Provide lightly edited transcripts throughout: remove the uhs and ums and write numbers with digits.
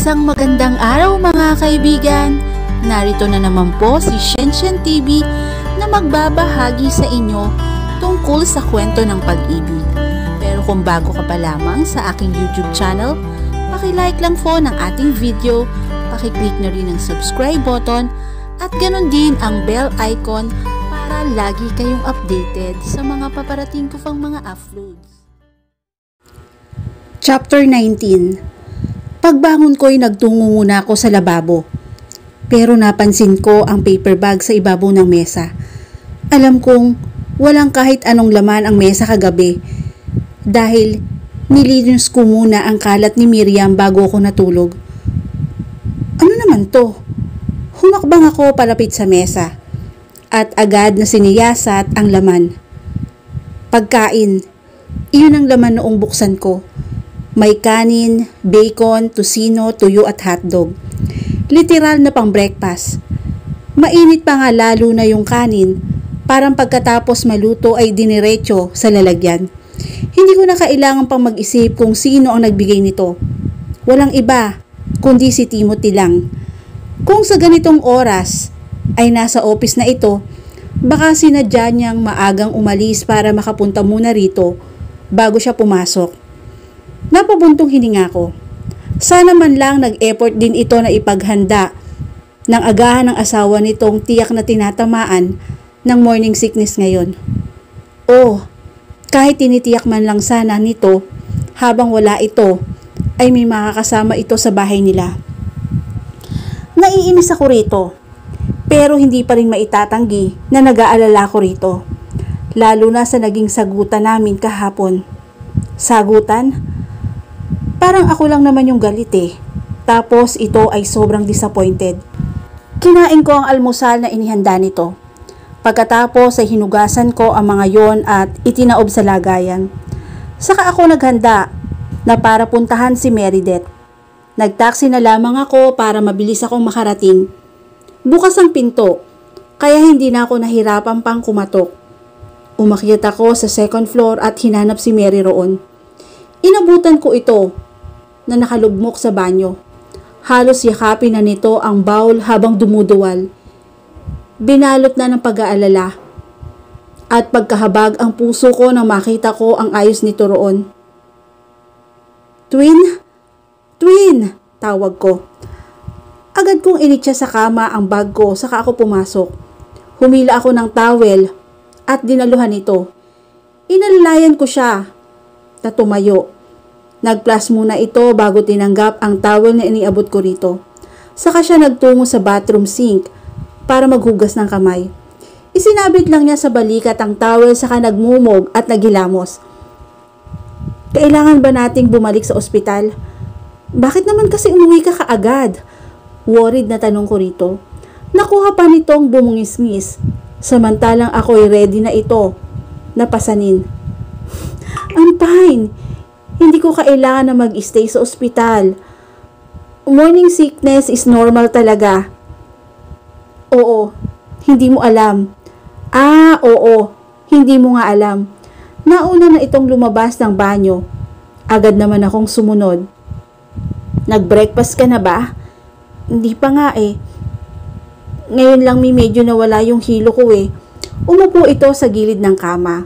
Isang magandang araw mga kaibigan! Narito na naman po si Shenshen TV na magbabahagi sa inyo tungkol sa kwento ng pag-ibig. Pero kung bago ka pa lamang sa aking YouTube channel, paki-like lang po ng ating video, paki-click na rin ang subscribe button at ganon din ang bell icon para lagi kayong updated sa mga paparating ko pang mga uploads. Chapter 19. Pagbangon ko'y nagtungo muna ako sa lababo. Pero napansin ko ang paper bag sa ibabaw ng mesa. Alam kong walang kahit anong laman ang mesa kagabi dahil nilinis ko muna ang kalat ni Miriam bago ako natulog. Ano naman to? Humakbang ako palapit sa mesa at agad na siniyasat ang laman. Pagkain, iyon ang laman noong buksan ko. May kanin, bacon, tosino, tuyo at hotdog. Literal na pang breakfast. Mainit pa nga lalo na yung kanin. Parang pagkatapos maluto ay diniretso sa lalagyan. Hindi ko na kailangan pang mag-isip kung sino ang nagbigay nito. Walang iba, kundi si Timothy lang. Kung sa ganitong oras ay nasa office na ito, baka sinadya niyang maagang umalis para makapunta muna rito bago siya pumasok. Napabuntong hininga ko. Sana man lang nag-effort din ito na ipaghanda ng agahan ng asawa nitong tiyak na tinatamaan ng morning sickness ngayon. Kahit tinitiyak man lang sana nito habang wala ito ay may makakasama ito sa bahay nila. Naiinis ako rito pero hindi pa rin maitatanggi na nag-aalala ko rito. Lalo na sa naging sagutan namin kahapon. Sagutan? Parang ako lang naman yung galit eh. Tapos ito ay sobrang disappointed. Kinain ko ang almusal na inihanda nito. Pagkatapos ay hinugasan ko ang mga yon at itinaob sa lagayan. Saka ako naghanda na para puntahan si Meredith. Nagtaksi na lamang ako para mabilis akong makarating. Bukas ang pinto, kaya hindi na ako nahirapan pang kumatok. Umakyat ako sa second floor at hinanap si Mary roon. Inabutan ko ito na nakalugmok sa banyo. Halos yakapin na nito ang bowl habang dumuduwal. Binalot na ng pag-aalala. At pagkahabag ang puso ko nang makita ko ang ayos nito roon. Twin? Twin! Tawag ko. Agad kong initya sa kama ang bag ko saka ako pumasok. Humila ako ng towel at dinaluhan ito. Inalalayan ko siya na tumayo. Nag-plus muna ito bago tinanggap ang towel na iniabot ko rito. Saka siya nagtungo sa bathroom sink para maghugas ng kamay. Isinabit lang niya sa balikat ang towel saka nagmumog at naghilamos. Kailangan ba nating bumalik sa ospital? Bakit naman kasi umuwi ka kaagad? Worried na tanong ko rito. Nakuha pa nitong bumungis-ngis. Samantalang ako'y ready na ito. Napasanin. I'm fine. Hindi ko kailangan na mag-stay sa ospital. Morning sickness is normal talaga. Oo, hindi mo alam. Oo, hindi mo nga alam. Nauna na itong lumabas ng banyo. Agad naman akong sumunod. Nag-breakfast ka na ba? Hindi pa nga eh. Ngayon lang medyo nawala yung hilo ko eh. Umupo ito sa gilid ng kama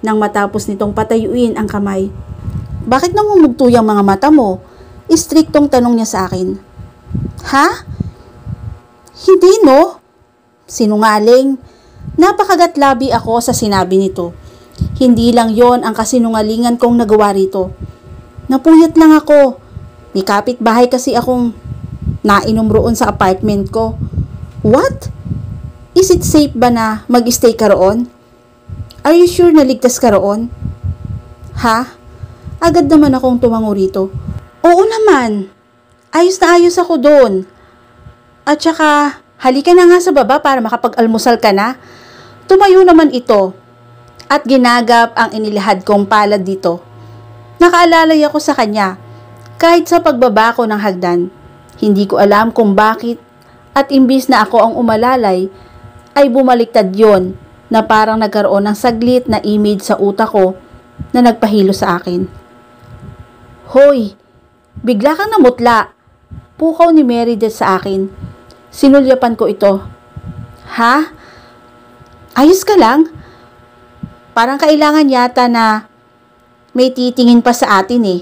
nang matapos nitong patayuin ang kamay. Bakit namumugto yung mga mata mo? Istriktong tanong niya sa akin. Ha? Hindi no? Sinungaling. Napakagatlabi ako sa sinabi nito. Hindi lang yon ang kasinungalingan kong nagawa rito. Napuyat lang ako. May kapitbahay kasi akong nainom roon sa apartment ko. What? Is it safe ba na mag-stay ka roon? Are you sure na ligtas ka roon? Ha? Agad naman akong tumango rito. Oo naman. Ayos na ayos ako doon. At saka, halika na nga sa baba para makapag-almusal ka na. Tumayo naman ito. At ginagap ang inilahad kong palad dito. Nakaalalay ako sa kanya. Kahit sa pagbaba ko ng hagdan. Hindi ko alam kung bakit. At imbis na ako ang umalalay, ay bumaliktad yon na parang nagkaroon ng saglit na image sa utak ko na nagpahilo sa akin. Hoy, bigla kang namutla. Pukaw ni Meredith sa akin. Sinulyapan ko ito. Ha? Ayos ka lang? Parang kailangan yata na may titingin pa sa atin eh.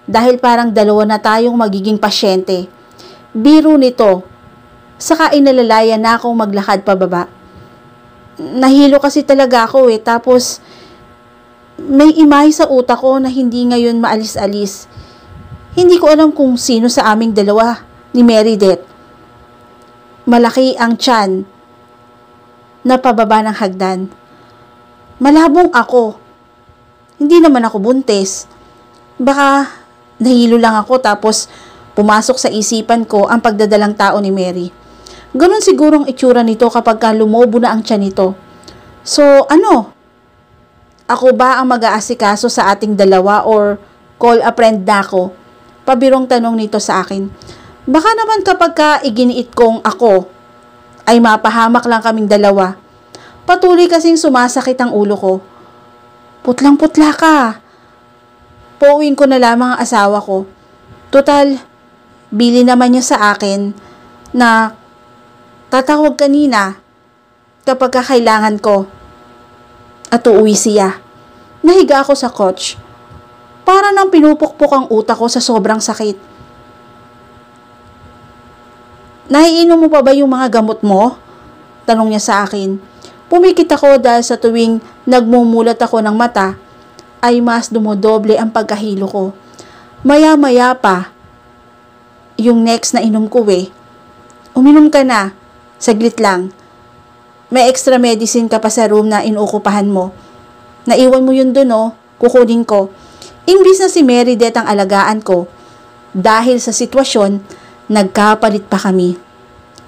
Dahil parang dalawa na tayong magiging pasyente. Biro nito. Saka inalalaya na akong maglakad pababa. Nahilo kasi talaga ako eh. Tapos may imahe sa utak ko na hindi ngayon maalis-alis. Hindi ko alam kung sino sa aming dalawa ni Meredith. Malaki ang tiyan na pababa ng hagdan. Malabong ako. Hindi naman ako buntis. Baka nahilo lang ako tapos pumasok sa isipan ko ang pagdadalang tao ni Mary. Ganon sigurong itsura nito kapag lumobo na ang tiyan nito. So, ano? Ako ba ang mag-aasikaso sa ating dalawa or call a friend na ako? Pabirong tanong nito sa akin. Baka naman kapag iginiit kong ako, ay mapahamak lang kaming dalawa. Patuloy kasing sumasakit ang ulo ko. Putlang-putla ka. Pauwiin ko na lamang ang asawa ko. Total, bili naman niya sa akin na tatawag kanina kapag kailangan ko. At uuwi siya. Nahiga ako sa couch. Para nang pinupukpok ang utak ko sa sobrang sakit. Naiinom mo pa ba yung mga gamot mo? Tanong niya sa akin. Pumikit ako dahil sa tuwing nagmumulat ako ng mata, ay mas dumodoble ang pagkahilo ko. Maya-maya pa, yung next na inom ko uminom ka na, saglit lang. May extra medicine ka pa sa room na inuukupahan mo. Naiwan mo yun dun kukunin ko. Imbis na si Meredith ang alagaan ko, dahil sa sitwasyon, nagkapalit pa kami.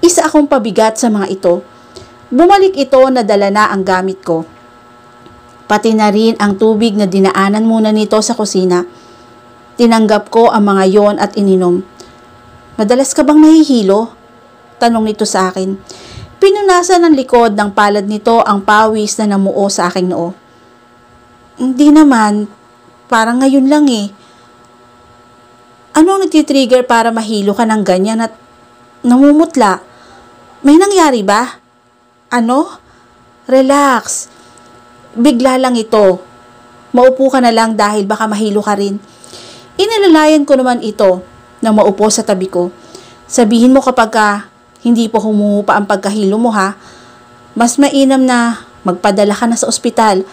Isa akong pabigat sa mga ito. Bumalik ito na dala na ang gamit ko. Pati na rin ang tubig na dinaanan muna nito sa kusina. Tinanggap ko ang mga yon at ininom. Madalas ka bang nahihilo? Tanong nito sa akin. Pinunasan ng likod ng palad nito ang pawis na namuo sa aking noo. Hindi naman. Parang ngayon lang Anong nagtitrigger para mahilo ka ng ganyan at namumutla? May nangyari ba? Ano? Relax. Bigla lang ito. Maupo ka na lang dahil baka mahilo ka rin. Inalalayan ko naman ito na maupo sa tabi ko. Sabihin mo kapag hindi po humuhupa ang pagkahilo mo mas mainam na magpadala ka na sa ospital.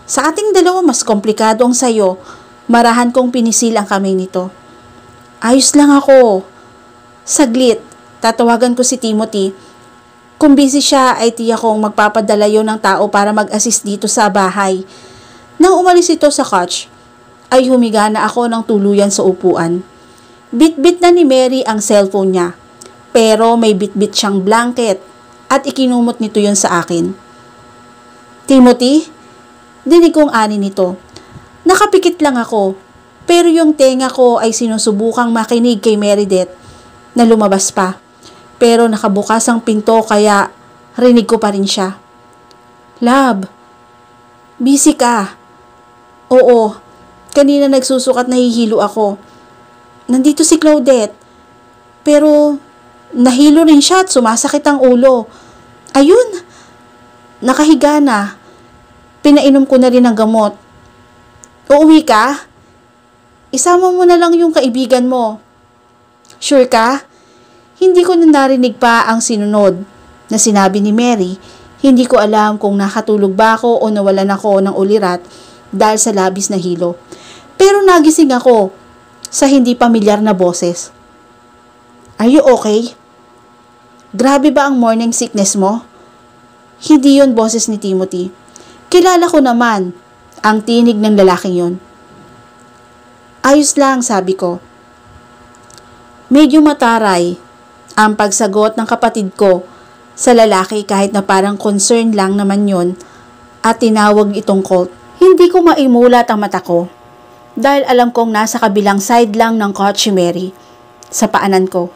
Sa ating dalawa mas komplikado ang sayo. Marahan kong pinisil ang kamay nito. Ayos lang ako. Saglit, tatawagan ko si Timothy. Kung busy siya ay tiyak kong magpapadala yon ng tao para mag-assist dito sa bahay. Nang umalis ito sa couch, ay humiga na ako ng tuluyan sa upuan. Bit-bit na ni Mary ang cellphone niya, pero may bit-bit siyang blanket at ikinumot nito yon sa akin. Timothy? Dinig kong ani nito. Nakapikit lang ako. Pero yung tenga ko ay sinusubukang makinig kay Meredith na lumabas pa. Pero nakabukas ang pinto kaya rinig ko pa rin siya. Love, busy ka. Oo, kanina nagsusukat nahihilo ako. Nandito si Claudette. Pero nahilo rin siya at sumasakit ang ulo. Ayun, nakahiga na. Pinainom ko na rin ang gamot. Uuwi ka? Isama mo na lang yung kaibigan mo. Sure ka? Hindi ko na narinig pa ang sinunod na sinabi ni Mary. Hindi ko alam kung nakatulog ba ako o nawalan ako ng ulirat dahil sa labis na hilo. Pero nagising ako sa hindi pamilyar na boses. Are you okay? Grabe ba ang morning sickness mo? Hindi yon boses ni Timothy. Kilala ko naman ang tinig ng lalaking yon. Ayos lang, sabi ko. Medyo mataray ang pagsagot ng kapatid ko sa lalaki kahit na parang concern lang naman yon at tinawag itong colt. Hindi ko maimulat ang mata ko dahil alam kong nasa kabilang side lang ng couch si Mary sa paanan ko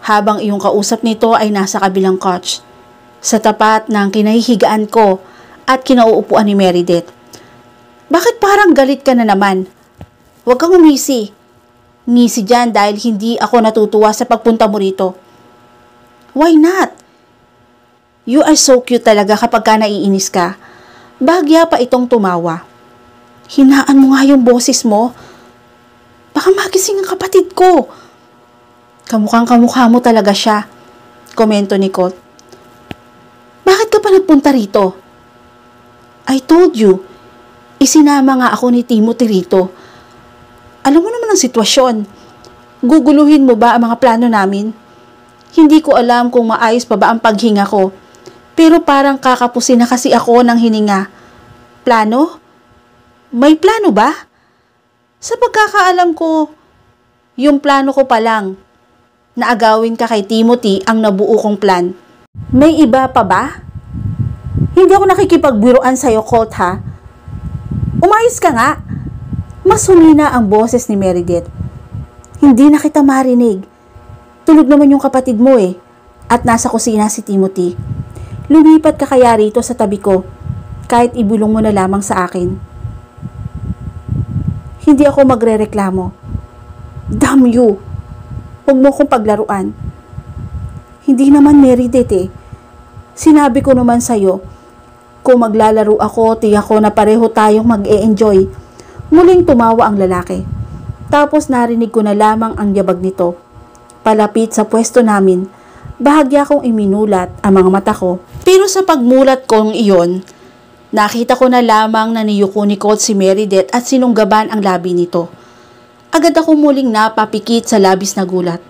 habang iyong kausap nito ay nasa kabilang couch sa tapat ng kinahihigaan ko at kinauupuan ni Meredith. Bakit parang galit ka na naman? Huwag kang umisi. ngisi dyan dahil hindi ako natutuwa sa pagpunta mo rito. Why not? You are so cute talaga kapag ka naiinis ka. Bahagya pa itong tumawa. Hinaan mo nga yung boses mo. Baka magising ang kapatid ko. Kamukhang kamukha mo talaga siya, komento ni Colt. Bakit ka pa nagpunta rito? I told you, isinama nga ako ni Timothy rito. Alam mo naman ang sitwasyon. Guguluhin mo ba ang mga plano namin? Hindi ko alam kung maayos pa ba ang paghinga ko. Pero parang kakapusin na kasi ako ng hininga. Plano? May plano ba? Sa pagkakaalam ko, yung plano ko pa lang, na agawin ka kay Timothy ang nabuo kong plan. May iba pa ba? Hindi ako nakikipagbiruan sa'yo, Colt, ha? Umayos ka nga. Mas humina ang boses ni Meredith. Hindi na kita marinig. Tulog naman yung kapatid mo eh. At nasa kusina si Timothy. Lumipat ka kaya rito sa tabi ko. Kahit ibulong mo na lamang sa akin. Hindi ako magrereklamo. Damn you! Huwag mo kong paglaruan. Hindi naman Meredith eh. Sinabi ko naman sa'yo, kung maglalaro ako, tiyak ko na pareho tayong mag-e-enjoy. Muling tumawa ang lalaki. Tapos narinig ko na lamang ang yabag nito. Palapit sa pwesto namin, bahagya kong iminulat ang mga mata ko. Pero sa pagmulat kong iyon, nakita ko na lamang na niyuko ni Colt si Meredith at sinunggaban ang labi nito. Agad ako muling napapikit sa labis na gulat.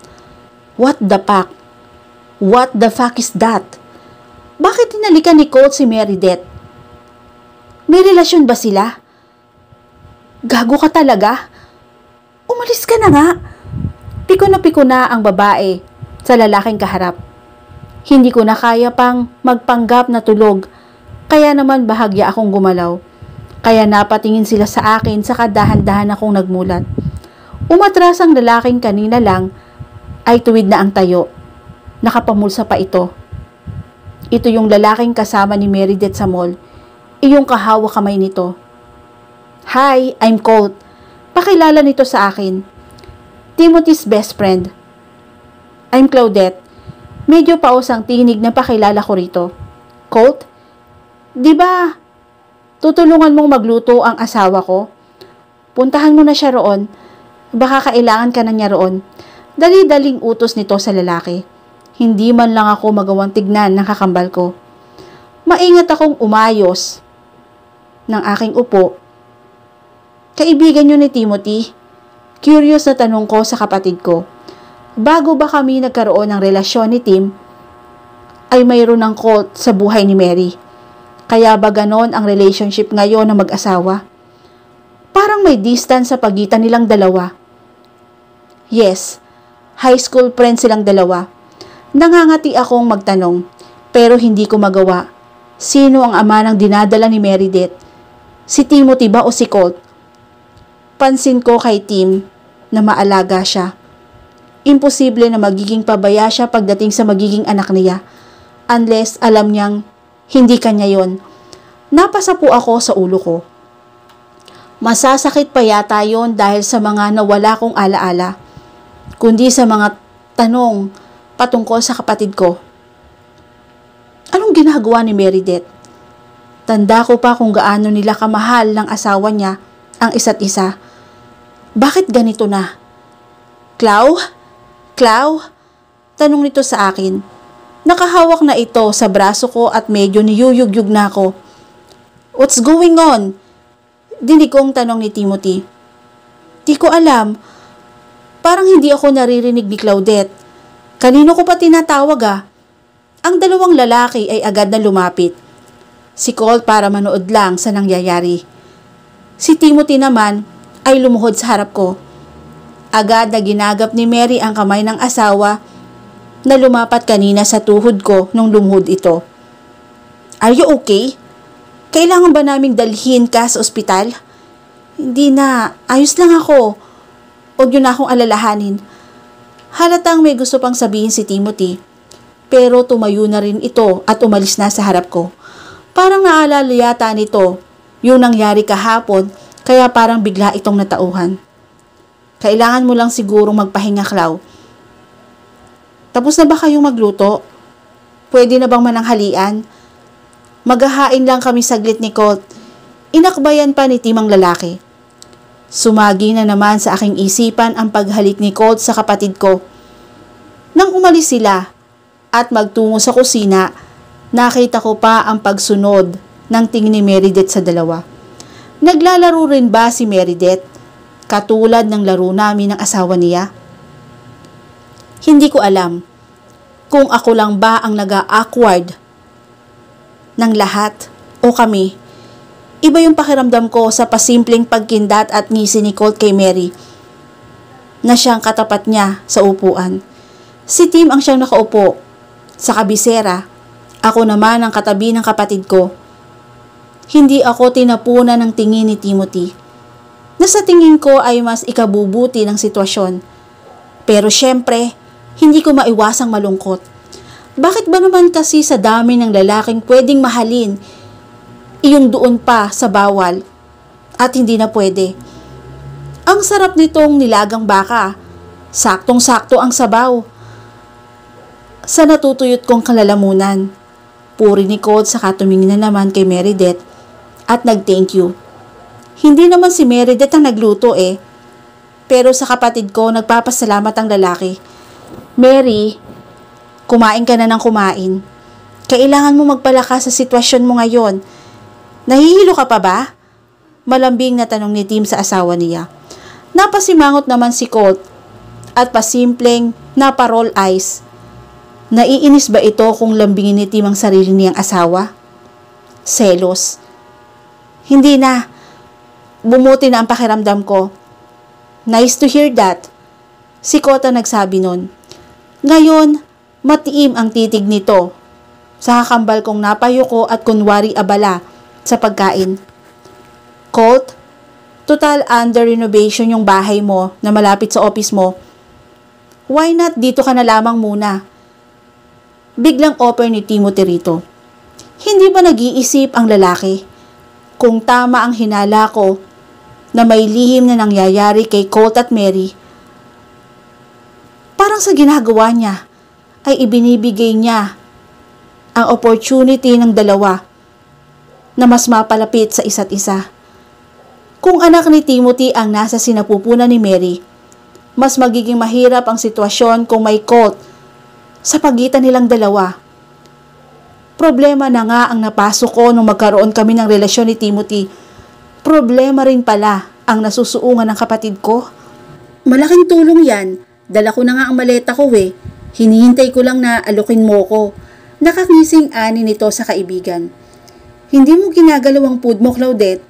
What the fuck? What the fuck is that? Bakit tinalikan ni Colt si Meredith? May relasyon ba sila? Gago ka talaga? Umalis ka na nga. Piko na ang babae sa lalaking kaharap. Hindi ko na kaya pang magpanggap na tulog, kaya naman bahagya akong gumalaw. Kaya napatingin sila sa akin saka dahan-dahan akong nagmulat. Umatras ang lalaking kanina lang ay tuwid na ang tayo. Nakapamulsa pa ito. Ito yung lalaking kasama ni Meredith sa mall. Iyong kahawak kamay nito. Hi, I'm Colt. Pakilala nito sa akin. Timothy's best friend. I'm Claudette. Medyo paus ang tinig na pakilala ko rito. Colt? Di ba tutulungan mong magluto ang asawa ko? Puntahan mo na siya roon. Baka kailangan ka na niya roon. Dali-daling utos nito sa lalaki. Hindi man lang ako magawang tignan ng kakambal ko. Maingat akong umayos ng aking upo. Kaibigan niyo ni Timothy? Curious na tanong ko sa kapatid ko. Bago ba kami nagkaroon ng relasyon ni Tim, ay mayroon ng Colt sa buhay ni Mary. Kaya ba ganon ang relationship ngayon ng mag-asawa? Parang may distance sa pagitan nilang dalawa. Yes, high school friends silang dalawa. Nangangati akong magtanong, pero hindi ko magawa. Sino ang ama ng dinadala ni Meredith? Si Timothy ba o si Colt? Pansin ko kay Tim na maalaga siya. Imposible na magiging pabaya siya pagdating sa magiging anak niya. Unless alam niyang hindi kanya yon. Napasa po ako sa ulo ko. Masasakit pa yata yon dahil sa mga nawala kong alaala. Kundi sa mga tanong patungkol sa kapatid ko. Anong ginagawa ni Meredith? Tanda ko pa kung gaano nila kamahal ng asawa niya ang isa't isa. Bakit ganito na? Clau? Clau? Tanong nito sa akin. Nakahawak na ito sa braso ko at medyo niyuyugyug na ako. What's going on? Dinig kong tanong ni Timothy. Di ko alam. Parang hindi ako naririnig ni Claudette. Kanino ko pa tinatawag ah? Ang dalawang lalaki ay agad na lumapit. Si Colt para manood lang sa nangyayari. Si Timothy naman ay lumuhod sa harap ko. Agad na ginagap ni Mary ang kamay ng asawa na lumapat kanina sa tuhod ko nung lumuhod ito. Are you okay? Kailangan ba naming dalhin ka sa ospital? Hindi na, ayos lang ako. Huwag niyo na akong alalahanin. Halatang may gusto pang sabihin si Timothy, pero tumayo na rin ito at umalis na sa harap ko. Parang naalala yata nito yung nangyari kahapon, kaya parang bigla itong natauhan. Kailangan mo lang sigurong magpahinga, Clau. Tapos na ba kayong magluto? Pwede na bang mananghalian? Maghahain lang kami saglit ni Colt. Inakbayan pa ni Tim ang lalaki. Sumagi na naman sa aking isipan ang paghalik ni Colt sa kapatid ko. Nang umalis sila at magtungo sa kusina, nakita ko pa ang pagsunod ng tingin ni Meredith sa dalawa. Naglalaro rin ba si Meredith katulad ng laro namin ng asawa niya? Hindi ko alam kung ako lang ba ang naga-awkward ng lahat o kami. Iba yung pakiramdam ko sa pasimpleng pagkindat at ngisi ni Colt kay Mary na siyang katapat niya sa upuan. Si Tim ang siyang nakaupo sa kabisera. Ako naman ang katabi ng kapatid ko. Hindi ako tinapunan ng tingin ni Timothy na sa tingin ko ay mas ikabubuti ng sitwasyon. Pero syempre, hindi ko maiwasang malungkot. Bakit ba naman kasi sa dami ng lalaking pwedeng mahalin, iyong doon pa sa bawal at hindi na pwede? Ang sarap nitong nilagang baka. Saktong-sakto ang sabaw sa natutuyot kong kalalamunan. Puri ni Colt saka tumingin na naman kay Meredith at nag-thank you. Hindi naman si Meredith ang nagluto pero sa kapatid ko nagpapasalamat ang lalaki. Mary, kumain ka na ng kumain. Kailangan mo magpalakas sa sitwasyon mo ngayon. Nahihilo ka pa ba? Malambing na tanong ni Tim sa asawa niya. Napasimangot naman si Colt at pasimpleng naparol eyes. Naiinis ba ito kung lambingin ni Tim ang sarili niyang asawa? Selos. Hindi na. Bumuti na ang pakiramdam ko. Nice to hear that. Si Colt ang nagsabi nun. Ngayon, matiim ang titig nito sa kakambal kong napayuko at kunwari abala sa pagkain. Colt, total under renovation yung bahay mo na malapit sa office mo. Why not dito ka na lamang muna? Biglang offer ni Timothy rito. Hindi ba nag-iisip ang lalaki kung tama ang hinala ko na may lihim na nangyayari kay Colt at Mary? Parang sa ginagawa niya ay ibinibigay niya ang opportunity ng dalawa na mas mapalapit sa isa't isa. Kung anak ni Timothy ang nasa sinapupunan ni Mary, mas magiging mahirap ang sitwasyon kung may Colt sa pagitan nilang dalawa. Problema na nga ang napasok ko nung magkaroon kami ng relasyon ni Timothy. Problema rin pala ang nasusuungan ng kapatid ko. Malaking tulong yan. Dala ko na nga ang maleta ko Hinihintay ko lang na alukin mo ko. Nakakising ani nito sa kaibigan. Hindi mo ginagalaw ang food mo, Claudette.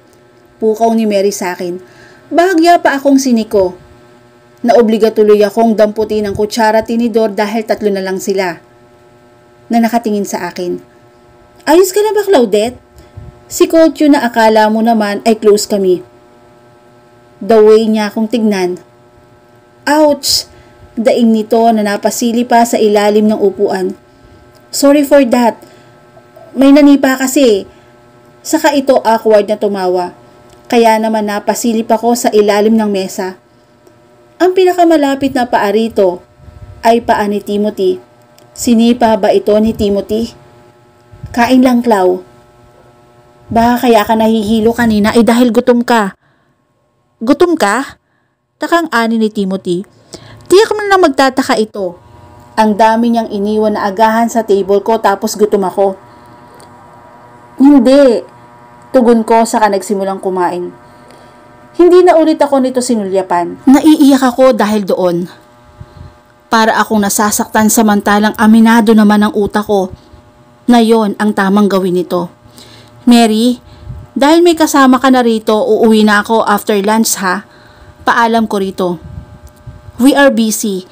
Pukaw ni Mary sa akin. Bahagya pa akong siniko. Naobliga tuloy akong damputin ng kutsara tinidor dahil 3 na lang sila na nakatingin sa akin. Ayos ka na ba, Claudette? Si Colt yun na akala mo naman ay close kami. The way niya akong tignan. Ouch! Daing nito na napasili pa sa ilalim ng upuan. Sorry for that. May nanipa kasi. Saka ito awkward na tumawa. Kaya naman napasilip ako sa ilalim ng mesa. Ang pinakamalapit na paa rito ay paa ni Timothy. Sinipa ba ito ni Timothy? Kain lang, Clau. Baka kaya ka nahihilo kanina ay dahil gutom ka. Gutom ka? Takang ani ni Timothy. Tiyak mo na magtataka ito. Ang dami niyang iniwan na agahan sa table ko tapos gutom ako. Hindi. Tugon ko saka nagsimulang kumain. Hindi na ulit ako nito sinulyapan. Naiiyak ako dahil doon. Para akong nasasaktan samantalang aminado naman ang utak ko na yon ang tamang gawin nito. Mary, dahil may kasama ka na rito, uuwi na ako after lunch ha. Paalam ko rito. We are busy.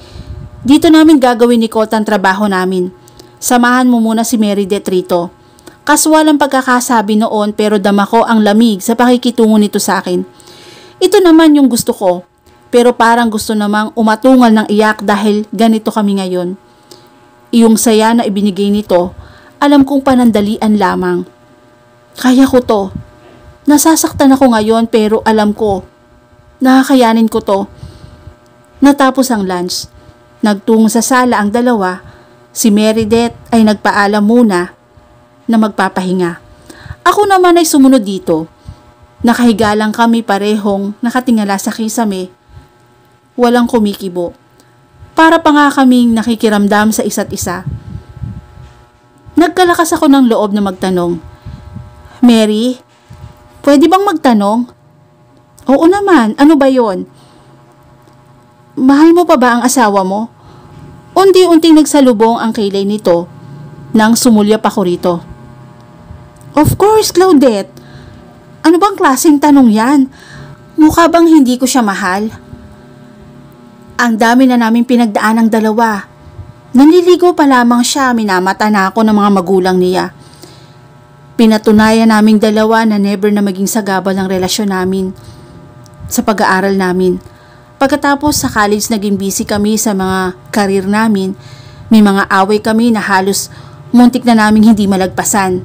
Dito namin gagawin ni Colt ang trabaho namin. Samahan mo muna si Meredith rito. Kaswal ang pagkakasabi noon pero dama ko ang lamig sa pakikitungo nito sa akin. Ito naman yung gusto ko. Pero parang gusto namang umatungal ng iyak dahil ganito kami ngayon. Iyong saya na ibinigay nito, alam kong panandalian lamang. Kaya ko to. Nasasaktan ako ngayon pero alam ko, nakakayanin ko to. Natapos ang lunch. Nagtungo sa sala ang dalawa. Si Meredith ay nagpaalam muna na magpapahinga. Ako naman ay sumunod dito. Nakahiga lang kami parehong nakatingala sa kisame. Walang kumikibo. Para pa nga kaming nakikiramdam sa isa't isa. Nagkalakas ako ng loob na magtanong. Mary, pwede bang magtanong? Oo naman, ano ba yon? Mahal mo pa ba ang asawa mo? Unti-unting nagsalubong ang kilay nito nang sumulyap ako rito. Of course, Claudette. Ano bang klaseng tanong yan? Mukha bang hindi ko siya mahal? Ang dami na naming pinagdaan ng dalawa. Nanliligo pa lamang siya, minamata na ako ng mga magulang niya. Pinatunayan naming dalawa na never na maging sagabal ang relasyon namin sa pag-aaral namin. Pagkatapos sa college naging busy kami sa mga karir namin, may mga away kami na halos muntik na naming hindi malagpasan.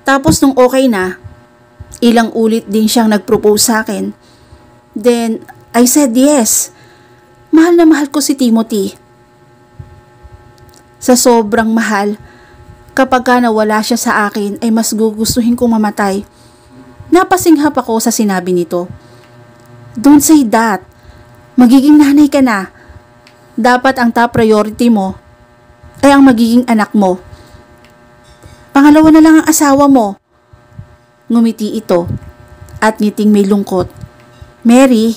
Tapos nung okay na, ilang ulit din siyang nag-propose sa akin. Then I said yes. Mahal na mahal ko si Timothy. Sa sobrang mahal, kapag nawala siya sa akin ay mas gugustuhin kong mamatay. Napasinghap ako sa sinabi nito. Don't say that. Magiging nanay ka na. Dapat ang top priority mo ay ang magiging anak mo. Pangalawa na lang ang asawa mo. Ngumiti ito at ngiting may lungkot. Mary,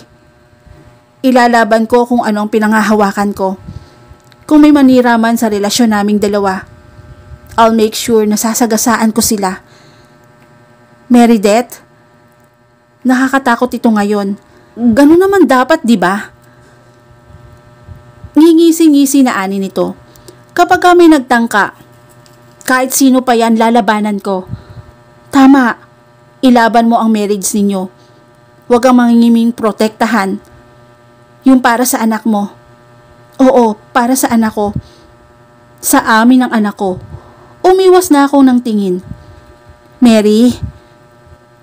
ilalaban ko kung anong pinangahawakan ko. Kung may manira man sa relasyon naming dalawa, I'll make sure na sasagasaan ko sila. Meredith, nakakatakot ito ngayon. Ganun naman dapat, di ba? Ngingisi-ngisi na ani nito. Kapag kami nagtangka, kahit sino pa yan lalabanan ko. Tama, ilaban mo ang marriage ninyo. Huwag kang mangingiming protektahan. Yung para sa anak mo. Oo, para sa anak ko. Sa amin ng anak ko. Umiwas na ako ng tingin. Mary,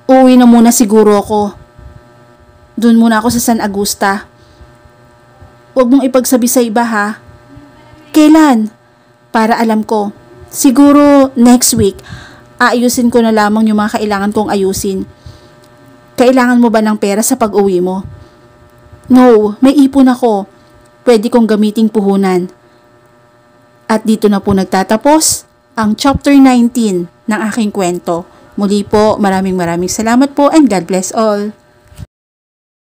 uwi na muna siguro ako. Doon muna ako sa San Agusta. Huwag mong ipagsabi sa iba ha. Kailan? Para alam ko. Siguro next week. Aayusin ko na lamang yung mga kailangan kong ayusin. Kailangan mo ba ng pera sa pag-uwi mo? No, may ipon ako. Pwede kong gamiting puhunan. At dito na po nagtatapos ang chapter 19 ng aking kwento. Muli po, maraming salamat po and God bless all.